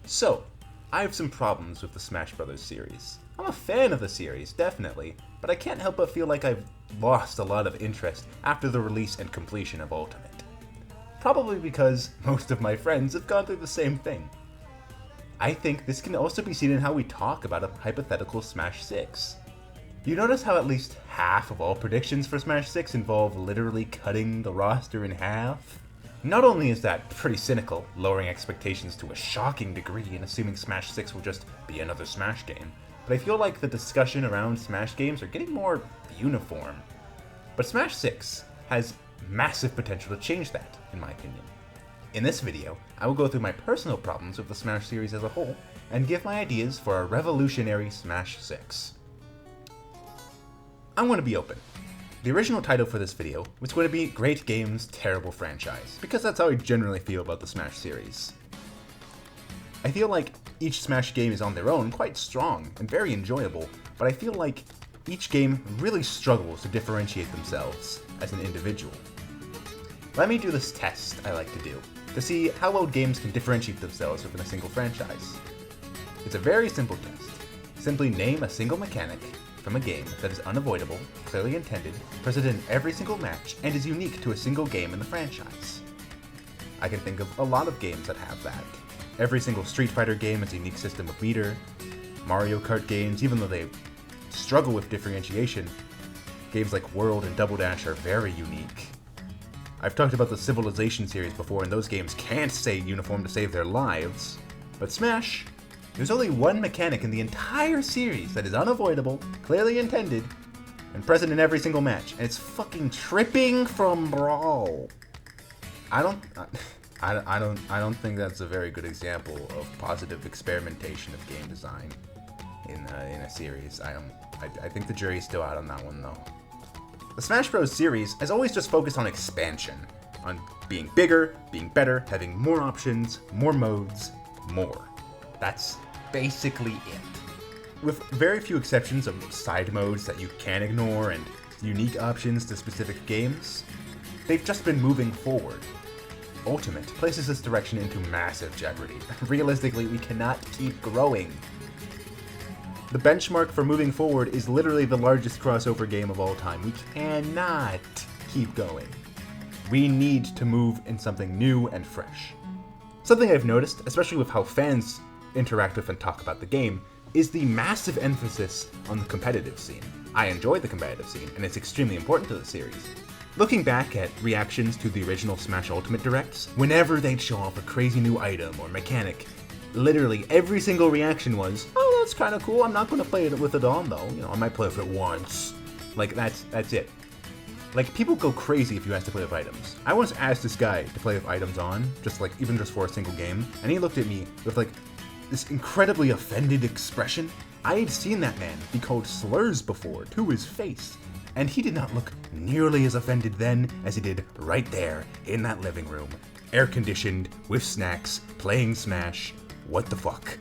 So, I have some problems with the Smash Bros. Series. I'm a fan of the series, definitely, but I can't help but feel like I've lost a lot of interest after the release and completion of Ultimate. Probably because most of my friends have gone through the same thing. I think this can also be seen in how we talk about a hypothetical Smash 6. You notice how at least half of all predictions for Smash 6 involve literally cutting the roster in half? Not only is that pretty cynical, lowering expectations to a shocking degree and assuming Smash 6 will just be another Smash game, but I feel like the discussion around Smash games are getting more uniform. But Smash 6 has massive potential to change that, in my opinion. In this video, I will go through my personal problems with the Smash series as a whole, and give my ideas for a revolutionary Smash 6. I'm going to be open. The original title for this video was going to be Great Games, Terrible Franchise, because that's how I generally feel about the Smash series. I feel like each Smash game is on their own quite strong and very enjoyable, but I feel like each game really struggles to differentiate themselves as an individual. Let me do this test I like to do, to see how well games can differentiate themselves within a single franchise. It's a very simple test. Simply name a single mechanic from a game that is unavoidable, clearly intended, present in every single match, and is unique to a single game in the franchise. I can think of a lot of games that have that. Every single Street Fighter game has a unique system of meter. Mario Kart games, even though they struggle with differentiation, games like World and Double Dash are very unique. I've talked about the Civilization series before, and those games can't stay uniform to save their lives. But Smash, there's only one mechanic in the entire series that is unavoidable, clearly intended, and present in every single match, and it's fucking tripping from Brawl. I don't think that's a very good example of positive experimentation of game design in a series. I think the jury's still out on that one though. The Smash Bros. Series has always just focused on expansion, on being bigger, being better, having more options, more modes, more. That's basically it. With very few exceptions of side modes that you can ignore and unique options to specific games, they've just been moving forward. Ultimate places this direction into massive jeopardy. Realistically, we cannot keep growing. The benchmark for moving forward is literally the largest crossover game of all time. We cannot keep going. We need to move in something new and fresh. Something I've noticed, especially with how fans interact with and talk about the game, is the massive emphasis on the competitive scene. I enjoy the competitive scene, and it's extremely important to the series. Looking back at reactions to the original Smash Ultimate Directs, whenever they'd show off a crazy new item or mechanic, literally every single reaction was, oh, that's kind of cool, I'm not going to play it with it on though, I might play with it once. Like, that's it. Like, people go crazy if you ask to play with items. I once asked this guy to play with items on, even just for a single game, and he looked at me with this incredibly offended expression. I had seen that man be called slurs before to his face, and he did not look nearly as offended then as he did right there in that living room, air-conditioned, with snacks, playing Smash. What the fuck?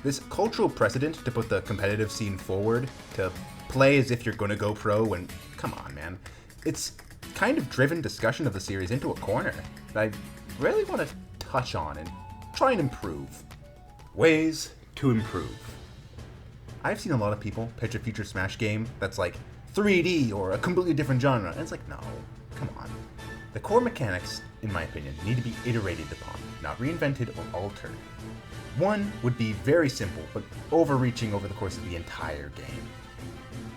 This cultural precedent to put the competitive scene forward, to play as if you're gonna go pro, and come on, man. It's kind of driven discussion of the series into a corner that I really want to touch on and try and improve. Ways to improve. I've seen a lot of people pitch a future Smash game that's like 3D or a completely different genre, and it's like, no, come on. The core mechanics, in my opinion, need to be iterated upon, not reinvented or altered. One would be very simple, but overreaching over the course of the entire game.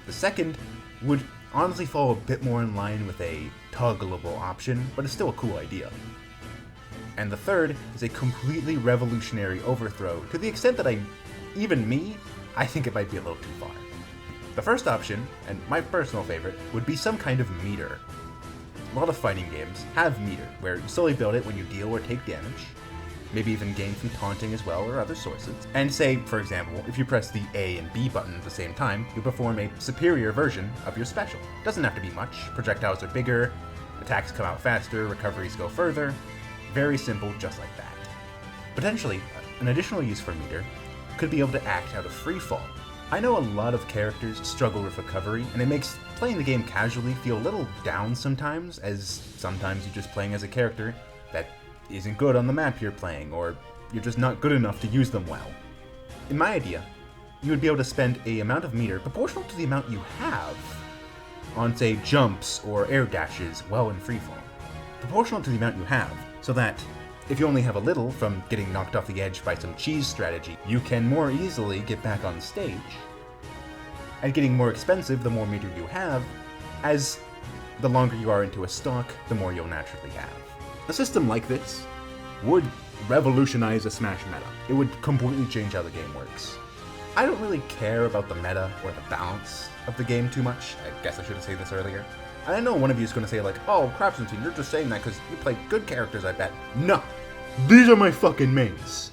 The second would honestly fall a bit more in line with a toggleable option, but it's still a cool idea. And the third is a completely revolutionary overthrow, to the extent that I think it might be a little too far. The first option, and my personal favorite, would be some kind of meter. A lot of fighting games have meter, where you slowly build it when you deal or take damage, maybe even gain from taunting as well or other sources. And say, for example, if you press the A and B button at the same time, you perform a superior version of your special. Doesn't have to be much, projectiles are bigger, attacks come out faster, recoveries go further. Very simple, just like that. Potentially, an additional use for meter could be able to act out of free fall. I know a lot of characters struggle with recovery, and it makes playing the game casually feel a little down sometimes, as sometimes you're just playing as a character that isn't good on the map you're playing, or you're just not good enough to use them well. In my idea, you would be able to spend a amount of meter proportional to the amount you have on, say, jumps or air dashes while in freefall. Proportional to the amount you have, so that if you only have a little from getting knocked off the edge by some cheese strategy, you can more easily get back on stage. And getting more expensive the more meter you have, as the longer you are into a stock, the more you'll naturally have. A system like this would revolutionize the Smash meta. It would completely change how the game works. I don't really care about the meta or the balance of the game too much. I guess I should have said this earlier. And I know one of you is going to say like, oh, Crabstantine, you're just saying that because you play good characters, I bet. No! These are my fucking mains.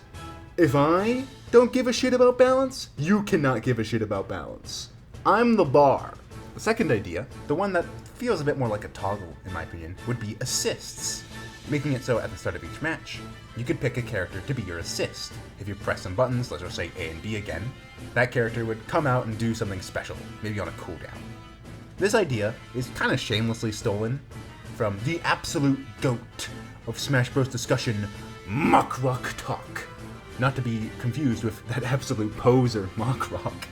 If I don't give a shit about balance, you cannot give a shit about balance. I'm the bar. The second idea, the one that feels a bit more like a toggle, in my opinion, would be assists. Making it so at the start of each match, you could pick a character to be your assist. If you press some buttons, let's just say A and B again, that character would come out and do something special, maybe on a cooldown. This idea is kind of shamelessly stolen from the absolute GOAT of Smash Bros. Discussion, Muckrock Talk. Not to be confused with that absolute poser, Muckrock.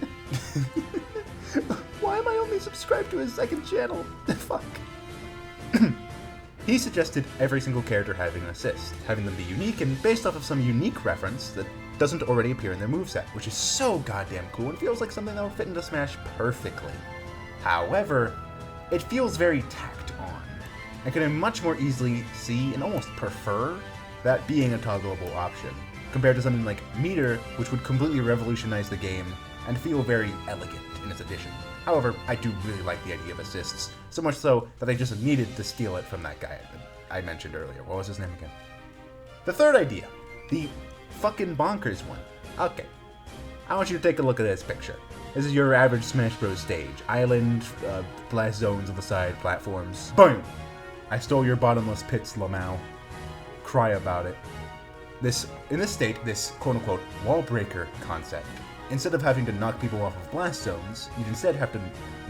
Why am I only subscribed to his second channel? Fuck. He suggested every single character having an assist, having them be unique and based off of some unique reference that doesn't already appear in their moveset, which is so goddamn cool and feels like something that would fit into Smash perfectly. However, it feels very tacked on. I can much more easily see and almost prefer that being a toggleable option, compared to something like Meter, which would completely revolutionize the game and feel very elegant in its addition. However, I do really like the idea of assists, so much so that I just needed to steal it from that guy I mentioned earlier. What was his name again? The third idea, the fucking bonkers one. Okay, I want you to take a look at this picture. This is your average Smash Bros. Stage. Island, blast zones on the side, platforms. Boom! I stole your bottomless pits, Lamau. Cry about it. In this state, this quote-unquote wall breaker concept, instead of having to knock people off of blast zones, you'd instead have to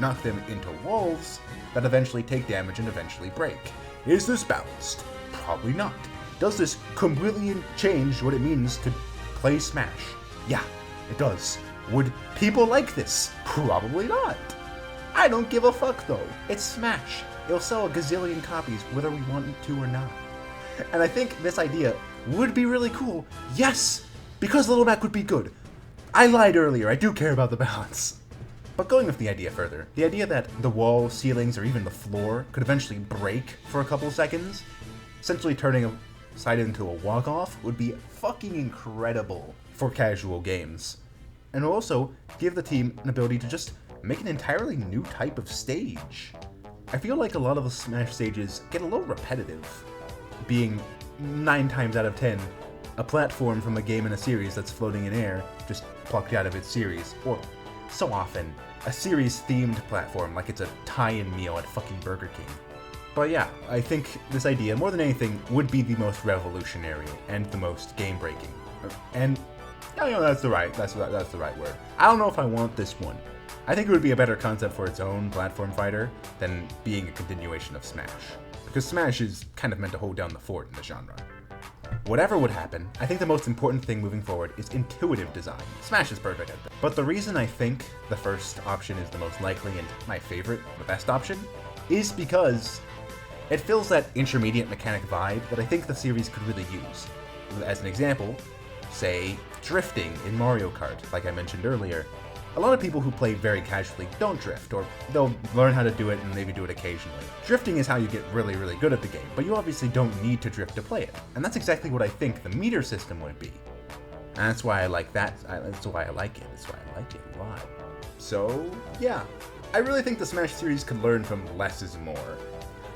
knock them into walls that eventually take damage and eventually break. Is this balanced? Probably not. Does this completely change what it means to play Smash? Yeah, it does. Would people like this? Probably not. I don't give a fuck though. It's Smash. It'll sell a gazillion copies whether we want it to or not. And I think this idea would be really cool. Yes! Because Little Mac would be good. I lied earlier, I do care about the balance. But going with the idea further, the idea that the wall, ceilings, or even the floor could eventually break for a couple seconds, essentially turning a side into a walk-off, would be fucking incredible for casual games. And will also give the team an ability to just make an entirely new type of stage. I feel like a lot of the Smash stages get a little repetitive, being 9 times out of 10 a platform from a game in a series that's floating in air, just plucked out of its series, or so often, a series-themed platform like it's a tie-in meal at fucking Burger King. But yeah, I think this idea, more than anything, would be the most revolutionary and the most game-breaking. And, that's the right word. I don't know if I want this one. I think it would be a better concept for its own platform fighter than being a continuation of Smash, because Smash is kind of meant to hold down the fort in the genre. Whatever would happen, I think the most important thing moving forward is intuitive design. Smash is perfect at that. But the reason I think the first option is the most likely and my favorite, the best option, is because it fills that intermediate mechanic vibe that I think the series could really use. As an example, say, drifting in Mario Kart, like I mentioned earlier. A lot of people who play very casually don't drift, or they'll learn how to do it and maybe do it occasionally. Drifting is how you get really, really good at the game, but you obviously don't need to drift to play it. And that's exactly what I think the meter system would be. And that's why I like that. That's why I like it. That's why I like it a lot. So, yeah. I really think the Smash series could learn from less is more.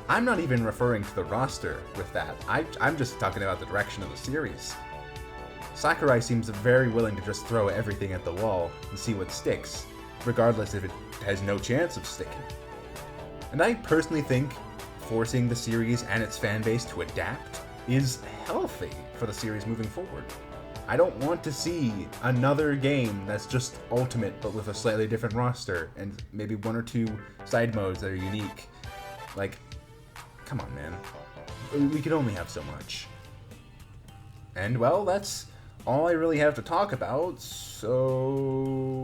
I'm not even referring to the roster with that. I'm just talking about the direction of the series. Sakurai seems very willing to just throw everything at the wall and see what sticks, regardless if it has no chance of sticking. And I personally think forcing the series and its fanbase to adapt is healthy for the series moving forward. I don't want to see another game that's just Ultimate but with a slightly different roster and maybe 1 or 2 side modes that are unique. Like, come on, man. We can only have so much. And, well, that's all I really have to talk about, so